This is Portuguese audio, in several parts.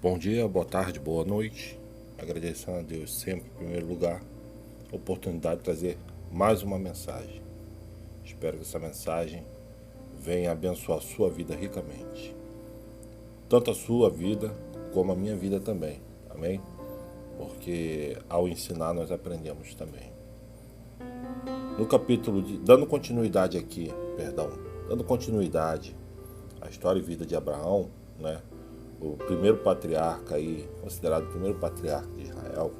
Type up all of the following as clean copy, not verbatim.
Bom dia, boa tarde, boa noite. Agradecendo a Deus sempre, em primeiro lugar, a oportunidade de trazer mais uma mensagem. Espero que essa mensagem venha abençoar a sua vida ricamente. Tanto a sua vida, como a minha vida também. Amém? Porque ao ensinar nós aprendemos também. No capítulo dando continuidade à história e vida de Abraão, né? O primeiro patriarca aí, considerado o primeiro patriarca de Israel,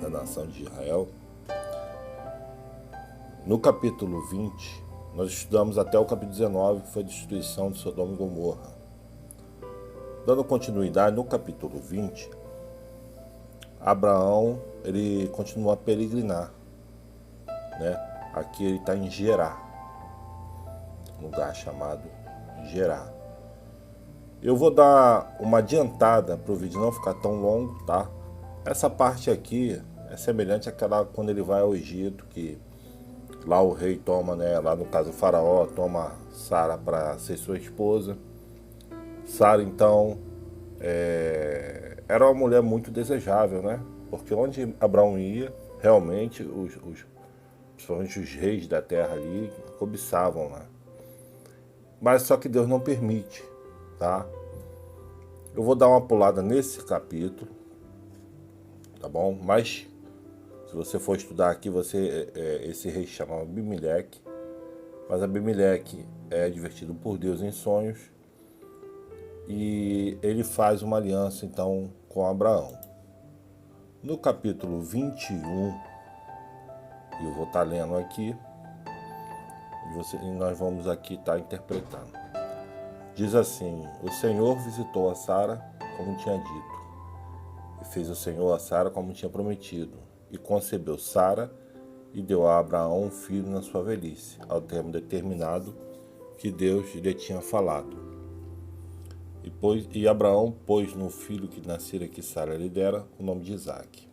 da nação de Israel. No capítulo 20, nós estudamos até o capítulo 19, que foi a destruição de Sodoma e Gomorra. Dando continuidade, no capítulo 20, Abraão, ele continua a peregrinar, né? Aqui ele está em Gerá, um lugar chamado Gerá. Eu vou dar uma adiantada para o vídeo não ficar tão longo, tá? Essa parte aqui é semelhante àquela quando ele vai ao Egito, que lá o rei toma, né? Lá no caso o faraó toma Sara para ser sua esposa. Sara então era uma mulher muito desejável, né? Porque onde Abraão ia, realmente principalmente os reis da terra ali cobiçavam lá. Mas só que Deus não permite, tá? Eu vou dar uma pulada nesse capítulo, tá bom? Mas se você for estudar aqui, esse rei chama Abimeleque, mas Abimeleque é advertido por Deus em sonhos e ele faz uma aliança então com Abraão. No capítulo 21, eu vou estar lendo aqui e nós vamos aqui estar interpretando. Diz assim: o Senhor visitou a Sara como tinha dito, e fez o Senhor a Sara como tinha prometido, e concebeu Sara e deu a Abraão um filho na sua velhice, ao termo determinado que Deus lhe tinha falado. E Abraão pôs no filho que nascera que Sara lhe dera o nome de Isaque.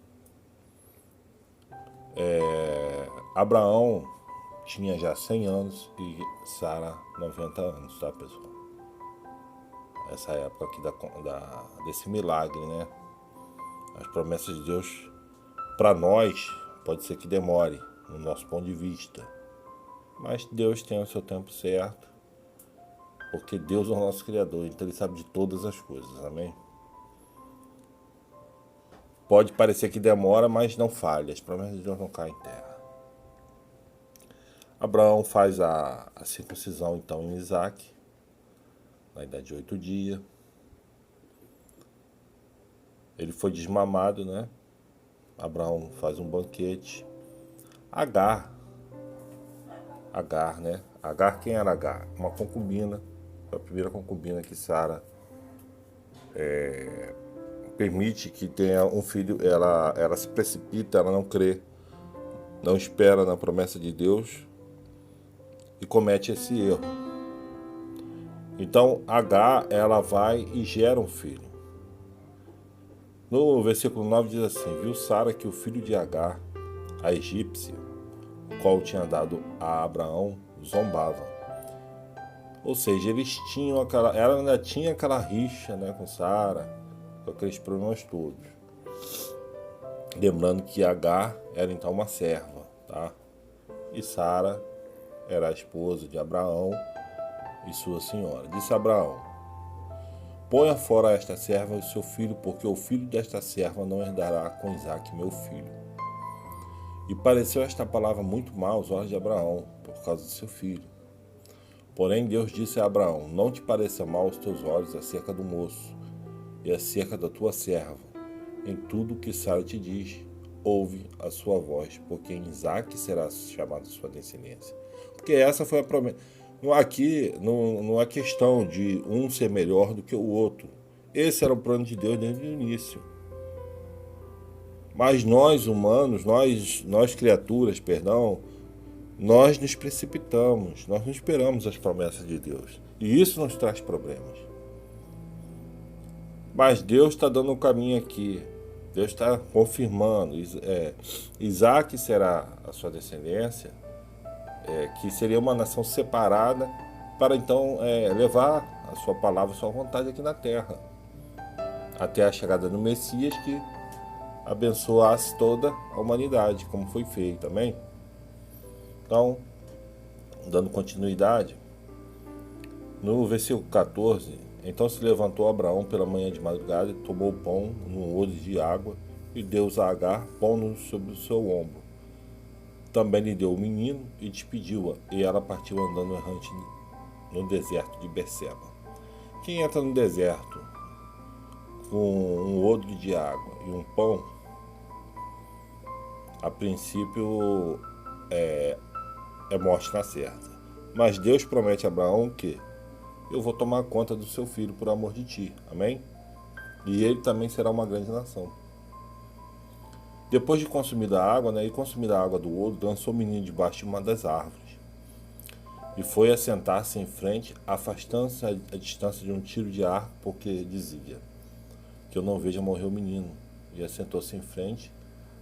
Abraão tinha já 100 anos e Sara 90 anos, tá, pessoal? Essa época aqui desse milagre, né? As promessas de Deus para nós pode ser que demore no nosso ponto de vista, mas Deus tem o seu tempo certo, porque Deus é o nosso Criador, então Ele sabe de todas as coisas, amém? Pode parecer que demora, mas não falha, as promessas de Deus não caem em terra. Abraão faz a circuncisão então em Isaque, na idade de 8 dias. Ele foi desmamado, né? Abraão faz um banquete. Agar, né? Agar, quem era Agar? Uma concubina, foi a primeira concubina que Sara permite que tenha um filho. Ela se precipita, ela não crê, não espera na promessa de Deus e comete esse erro. Então Agar, ela vai e gera um filho. No versículo 9 diz assim: viu Sara que o filho de Agar, a egípcia, o qual tinha dado a Abraão, zombava. Ou seja, ela ainda tinha aquela rixa, né, com Sara, com aqueles problemas todos. Lembrando que Agar era então uma serva, tá? E Sara era a esposa de Abraão e sua senhora. Disse Abraão: ponha fora esta serva e o seu filho, porque o filho desta serva não herdará com Isaque, meu filho. E pareceu esta palavra muito mal aos olhos de Abraão, por causa do seu filho. Porém Deus disse a Abraão: não te pareça mal aos teus olhos acerca do moço e acerca da tua serva. Em tudo que Sara te diz, ouve a sua voz, porque em Isaque será chamada sua descendência. Porque essa foi a promessa. Aqui não há questão de um ser melhor do que o outro. Esse era o plano de Deus desde o início. Mas nós humanos, nós criaturas, nós nos precipitamos, nós não esperamos as promessas de Deus. E isso nos traz problemas. Mas Deus está dando um caminho aqui. Deus está confirmando. Isaque será a sua descendência, que seria uma nação separada para então levar a sua palavra, a sua vontade aqui na terra. até a chegada do Messias, que abençoasse toda a humanidade, como foi feito, amém? Então, dando continuidade, no versículo 14, então se levantou Abraão pela manhã de madrugada e tomou o pão num odre de água e deu a Agar, pondo sobre o seu ombro. Também lhe deu o menino e despediu-a, e ela partiu andando errante no deserto de Berseba. Quem entra no deserto com um odre de água e um pão, a princípio é morte na certa. Mas Deus promete a Abraão que eu vou tomar conta do seu filho por amor de ti, amém? E ele também será uma grande nação. Depois de consumida a água, e consumida a água do odre, lançou o menino debaixo de uma das árvores e foi assentar-se em frente, afastando-se a distância de um tiro de arco, porque dizia que eu não veja morrer o menino. E assentou-se em frente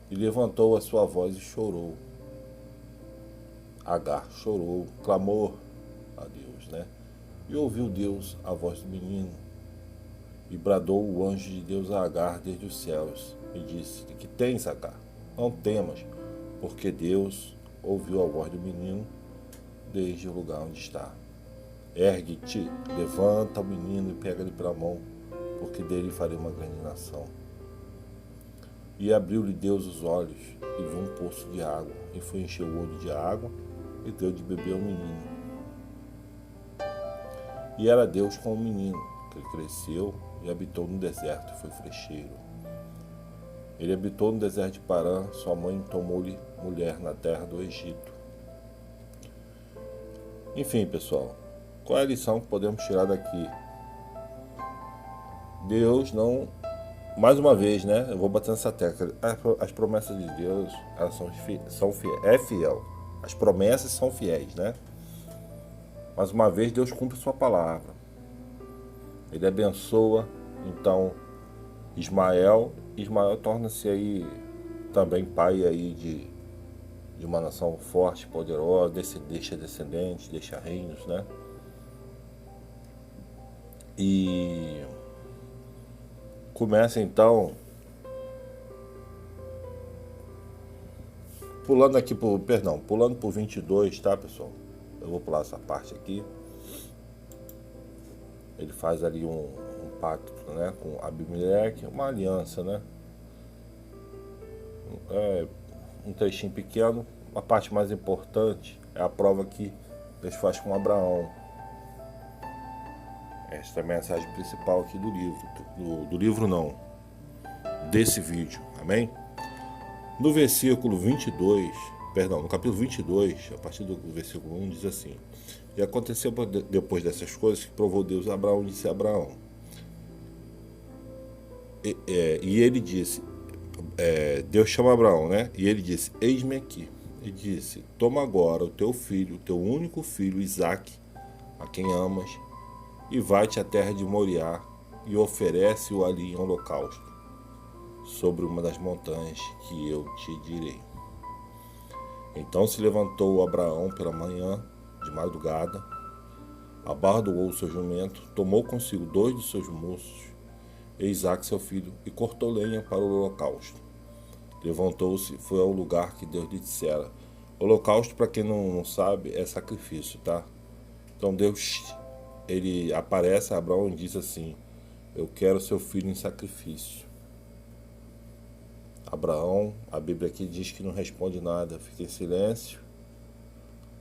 e levantou a sua voz e chorou. Agar chorou, clamou a Deus, E ouviu Deus a voz do menino, e bradou o anjo de Deus a Agar desde os céus, e disse: que tens, Agar? Não temas, porque Deus ouviu a voz do menino desde o lugar onde está. Ergue-te, levanta o menino e pega-lhe pela mão, porque dele farei uma grande nação. E abriu-lhe Deus os olhos, e viu um poço de água, e foi encher o odre de água, e deu de beber ao menino. E era Deus com o menino, que cresceu e habitou no deserto, e foi frecheiro. Ele habitou no deserto de Parã, sua mãe tomou-lhe mulher na terra do Egito. Enfim, pessoal, qual é a lição que podemos tirar daqui? Deus não... Mais uma vez, eu vou bater nessa tecla. As promessas de Deus, elas são fiéis. É fiel. As promessas são fiéis, Mais uma vez, Deus cumpre sua palavra. Ele abençoa, então, Ismael torna-se aí também pai aí de uma nação forte, poderosa, deixa descendentes, deixa reinos, E começa então, pulando por 22, tá, pessoal? Eu vou pular essa parte aqui. Ele faz ali um pacto, com Abimeleque, uma aliança, um trechinho pequeno. A parte mais importante é a prova que Deus faz com Abraão. Esta é a mensagem principal aqui do livro. Do livro não, desse vídeo, amém? No versículo 22, no capítulo 22, a partir do versículo 1, diz assim: e aconteceu depois dessas coisas que provou Deus a Abraão e disse a Abraão. E ele disse, Deus chama Abraão, E ele disse: eis-me aqui. E disse: toma agora o teu filho, o teu único filho, Isaque, a quem amas, e vai-te à terra de Moriá e oferece-o ali em holocausto, sobre uma das montanhas que eu te direi. Então se levantou Abraão pela manhã de madrugada, abardoou o seu jumento, tomou consigo 2 de seus moços, e Isaque seu filho, e cortou lenha para o holocausto. Levantou-se e foi ao lugar que Deus lhe dissera. Holocausto, para quem não sabe, é sacrifício, tá? Então Deus, ele aparece a Abraão e diz assim: eu quero seu filho em sacrifício. Abraão, a Bíblia aqui diz que não responde nada, fica em silêncio.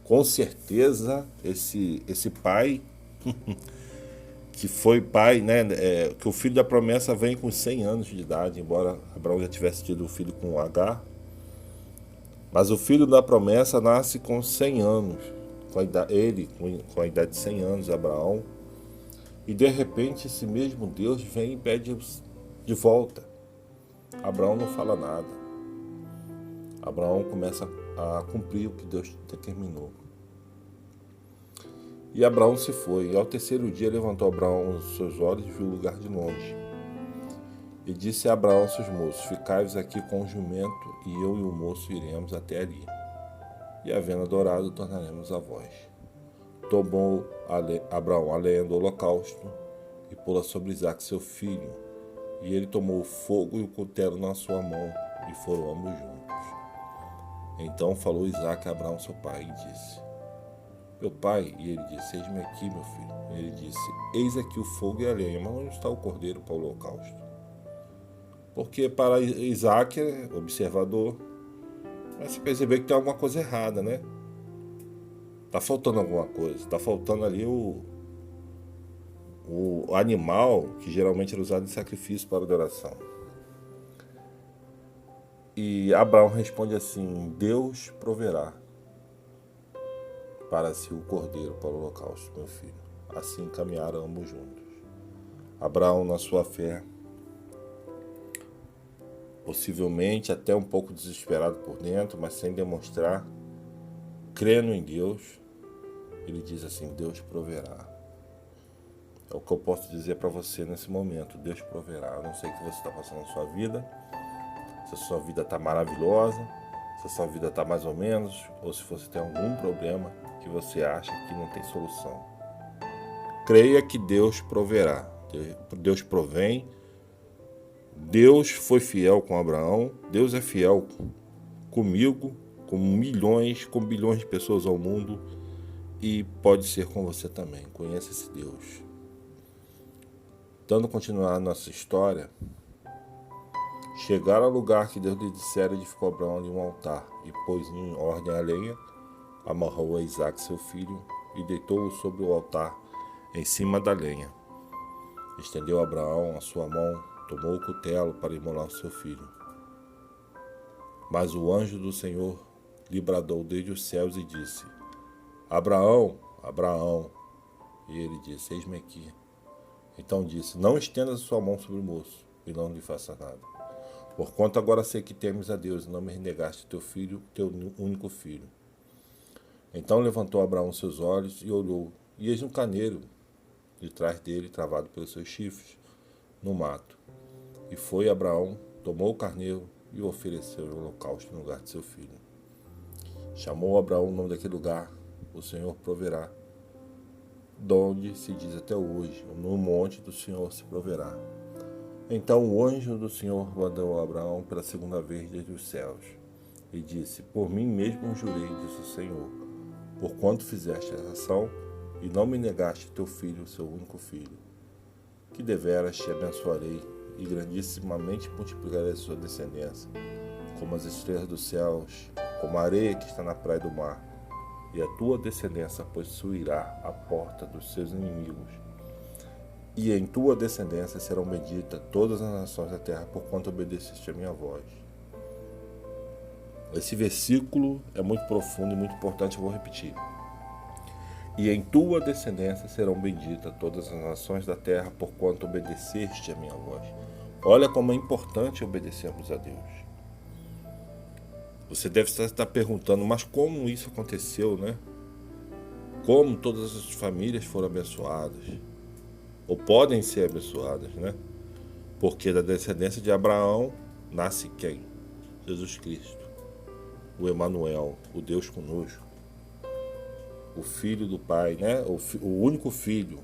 Com certeza, esse pai, que foi pai, que o filho da promessa vem com 100 anos de idade, embora Abraão já tivesse tido um filho com Agar. Mas o filho da promessa nasce com 100 anos, com a idade de 100 anos, Abraão. E de repente esse mesmo Deus vem e pede de volta. Abraão não fala nada. Abraão começa a cumprir o que Deus determinou. E Abraão se foi. E ao terceiro dia levantou Abraão os seus olhos e viu o lugar de longe. E disse a Abraão aos seus moços: ficai-vos aqui com o jumento, e eu e o moço iremos até ali. E havendo adorado, tornaremos a vós. Tomou Abraão a lenha do holocausto e pô-la sobre Isaque seu filho, E ele tomou o fogo e o cutelo na sua mão, e foram ambos juntos. Então falou Isaque a Abraão seu pai, e disse: Meu pai. E ele disse: Eis-me aqui, meu filho. E ele disse: Eis aqui o fogo e a lenha, mas onde está o cordeiro para o holocausto? Porque para Isaque, observador, vai se perceber que tem alguma coisa errada, né? Tá faltando alguma coisa. Tá faltando ali o animal que geralmente era usado em sacrifício para adoração. E Abraão responde assim: Deus proverá para si o cordeiro para o holocausto, meu filho. Assim caminharam ambos juntos. Abraão, na sua fé, possivelmente até um pouco desesperado por dentro, mas sem demonstrar, crendo em Deus, ele diz assim: Deus proverá. É o que eu posso dizer para você nesse momento: Deus proverá. Eu não sei o que você está passando na sua vida, se a sua vida está maravilhosa, se a sua vida está mais ou menos, ou se você tem algum problema que você acha que não tem solução. Creia que Deus proverá. Deus provém. Deus foi fiel com Abraão. Deus é fiel comigo, com milhões, com bilhões de pessoas ao mundo, e pode ser com você também. Conheça esse Deus. Dando continuar a nossa história, chegaram ao lugar que Deus lhe dissera, edificou Abraão ali um altar, e pôs em ordem a lenha, amarrou a Isaque seu filho, e deitou-o sobre o altar, em cima da lenha. Estendeu Abraão a sua mão, tomou o cutelo para imolar o seu filho. Mas o anjo do Senhor lhe bradou desde os céus e disse: Abraão, Abraão. E ele disse: Eis-me aqui. Então disse: Não estendas a sua mão sobre o moço, e não lhe faça nada. Porquanto agora sei que temes a Deus, e não me renegaste teu filho, teu único filho. Então levantou Abraão seus olhos e olhou, e eis um carneiro de trás dele, travado pelos seus chifres, no mato. E foi Abraão, tomou o carneiro e o ofereceu em holocausto no lugar de seu filho. Chamou Abraão o nome daquele lugar: O Senhor proverá. Donde se diz até hoje: No monte do Senhor se proverá. Então o anjo do Senhor mandou a Abraão pela segunda vez desde os céus, e disse: Por mim mesmo jurei, disse o Senhor, porquanto fizeste essa ação, e não me negaste teu filho, seu único filho, que deveras te abençoarei, e grandissimamente multiplicarei a sua descendência, como as estrelas dos céus, como a areia que está na praia do mar. E a tua descendência possuirá a porta dos seus inimigos. E em tua descendência serão benditas todas as nações da terra, porquanto obedeceste a minha voz. Esse versículo é muito profundo e muito importante, eu vou repetir. E em tua descendência serão benditas todas as nações da terra, porquanto obedeceste a minha voz. Olha como é importante obedecermos a Deus. Você deve estar perguntando: mas como isso aconteceu, né? Como todas as famílias foram abençoadas? Ou podem ser abençoadas, né? Porque da descendência de Abraão nasce quem? Jesus Cristo, o Emanuel, o Deus conosco, o Filho do Pai, né? O único Filho.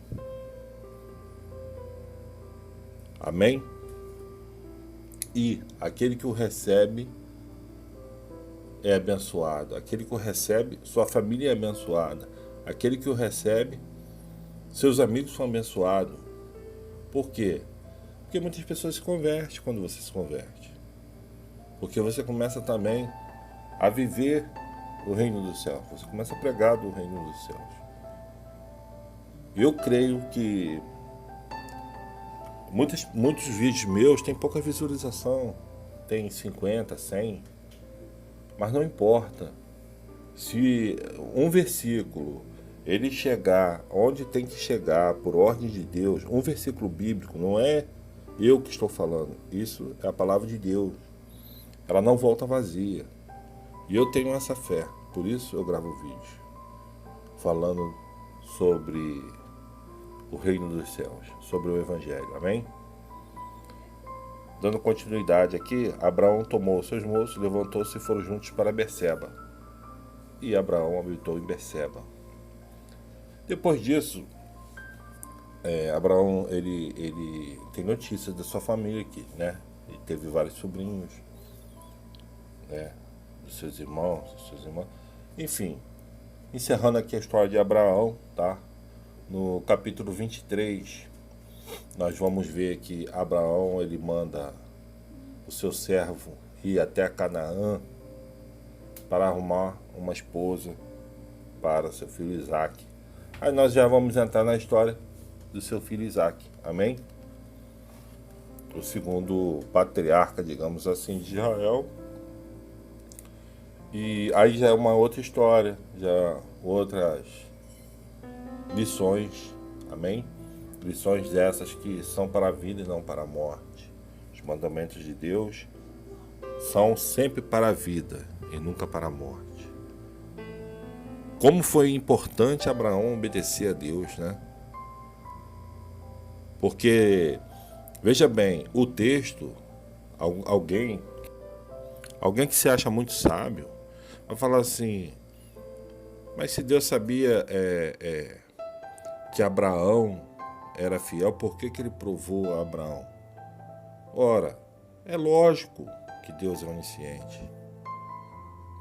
Amém? E aquele que o recebe é abençoado. Aquele que o recebe, sua família é abençoada. Aquele que o recebe, seus amigos são abençoados. Por quê? Porque muitas pessoas se convertem quando você se converte. Porque você começa também a viver o reino dos céus. Você começa a pregar do reino dos céus. Eu creio que muitos vídeos meus têm pouca visualização. Tem 50, 100. Mas não importa. Se um versículo ele chegar onde tem que chegar por ordem de Deus, um versículo bíblico, não é eu que estou falando, isso é a palavra de Deus. Ela não volta vazia. E eu tenho essa fé, por isso eu gravo vídeo falando sobre o reino dos céus, sobre o evangelho. Amém? Dando continuidade aqui, Abraão tomou seus moços, levantou-se e foram juntos para Berseba. E Abraão habitou em Berseba. Depois disso, Abraão, ele tem notícias da sua família aqui, né? Ele teve vários sobrinhos, né? Dos seus irmãos, enfim. Encerrando aqui a história de Abraão, tá? No capítulo 23, nós vamos ver que Abraão, ele manda o seu servo ir até Canaã para arrumar uma esposa para seu filho Isaque. Aí nós já vamos entrar na história do seu filho Isaque, amém? O segundo patriarca, digamos assim, de Israel. E aí já é uma outra história, já outras lições, amém? Lições dessas que são para a vida e não para a morte. Os mandamentos de Deus são sempre para a vida e nunca para a morte. Como foi importante Abraão obedecer a Deus, né? Porque, veja bem, o texto, alguém que se acha muito sábio, vai falar assim, mas se Deus sabia que Abraão era fiel, por que ele provou a Abraão? Ora, é lógico que Deus é onisciente.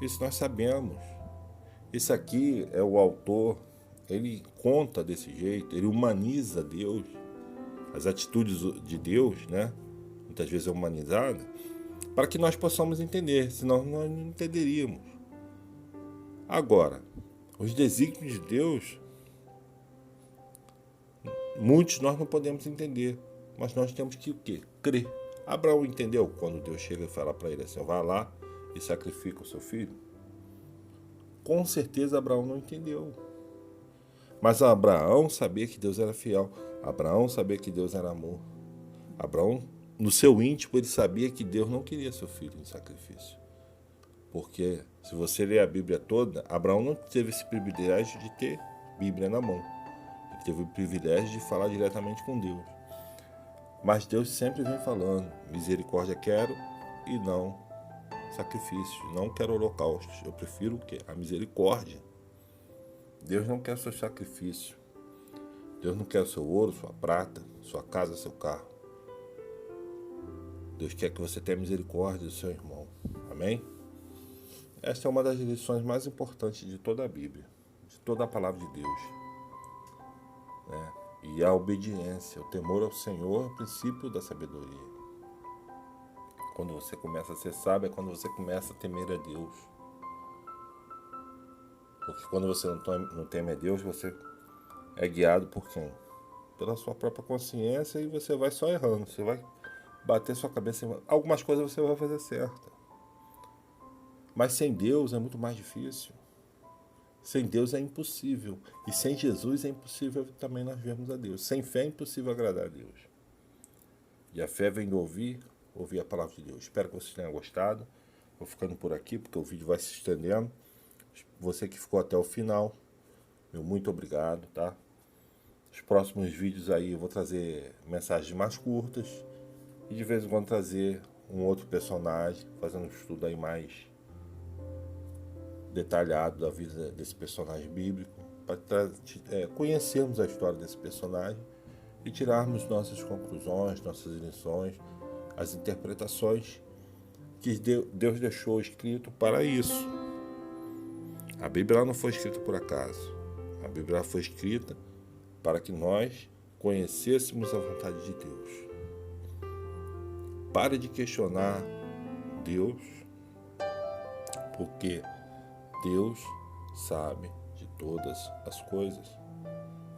Isso nós sabemos. Isso aqui é o autor, ele conta desse jeito, ele humaniza Deus, as atitudes de Deus, né? Muitas vezes é humanizada, para que nós possamos entender, senão nós não entenderíamos. Agora, os desígnios de Deus, muitos nós não podemos entender, mas nós temos que o quê? Crer. Abraão entendeu quando Deus chega e fala para ele assim, vai lá e sacrifica o seu filho? Com certeza Abraão não entendeu. Mas Abraão sabia que Deus era fiel. Abraão sabia que Deus era amor. Abraão, no seu íntimo, ele sabia que Deus não queria seu filho em sacrifício. Porque, se você ler a Bíblia toda, Abraão não teve esse privilégio de ter Bíblia na mão. Ele teve o privilégio de falar diretamente com Deus. Mas Deus sempre vem falando, misericórdia quero e não sacrifício, não quero holocaustos. Eu prefiro o quê? A misericórdia. Deus não quer seu sacrifício. Deus não quer o seu ouro, sua prata, sua casa, seu carro. Deus quer que você tenha misericórdia do seu irmão. Amém? Esta é uma das lições mais importantes de toda a Bíblia, de toda a palavra de Deus, né? E a obediência, o temor ao Senhor é o princípio da sabedoria. Quando você começa a ser sábio, é quando você começa a temer a Deus. Porque quando você não teme a Deus, você é guiado por quem? Pela sua própria consciência, e você vai só errando. Você vai bater sua cabeça em... Algumas coisas você vai fazer certa. Mas sem Deus é muito mais difícil. Sem Deus é impossível. E sem Jesus é impossível também nós vermos a Deus. Sem fé é impossível agradar a Deus. E a fé vem do ouvir a palavra de Deus. Espero que vocês tenham gostado. Vou ficando por aqui porque o vídeo vai se estendendo. Você que ficou até o final, meu muito obrigado, tá? Os próximos vídeos aí eu vou trazer mensagens mais curtas e de vez em quando trazer um outro personagem, fazendo um estudo aí mais detalhado da vida desse personagem bíblico, para conhecermos a história desse personagem e tirarmos nossas conclusões, nossas lições, as interpretações que Deus deixou escrito para isso. A Bíblia não foi escrita por acaso. A Bíblia foi escrita para que nós conhecêssemos a vontade de Deus. Pare de questionar Deus, porque Deus sabe de todas as coisas.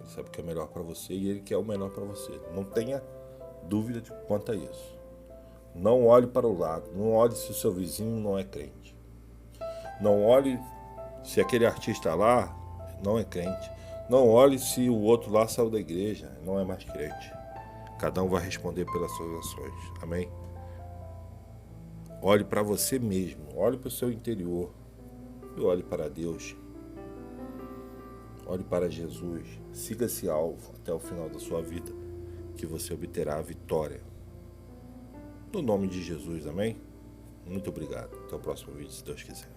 Ele sabe o que é melhor para você e Ele quer o melhor para você. Não tenha dúvida quanto a isso. Não olhe para o lado. Não olhe se o seu vizinho não é crente. Não olhe se aquele artista lá não é crente. Não olhe se o outro lá saiu da igreja, não é mais crente. Cada um vai responder pelas suas ações. Amém? Olhe para você mesmo. Olhe para o seu interior. E olhe para Deus. Olhe para Jesus. Siga esse alvo até o final da sua vida, que você obterá a vitória. No nome de Jesus, amém? Muito obrigado. Até o próximo vídeo, se Deus quiser.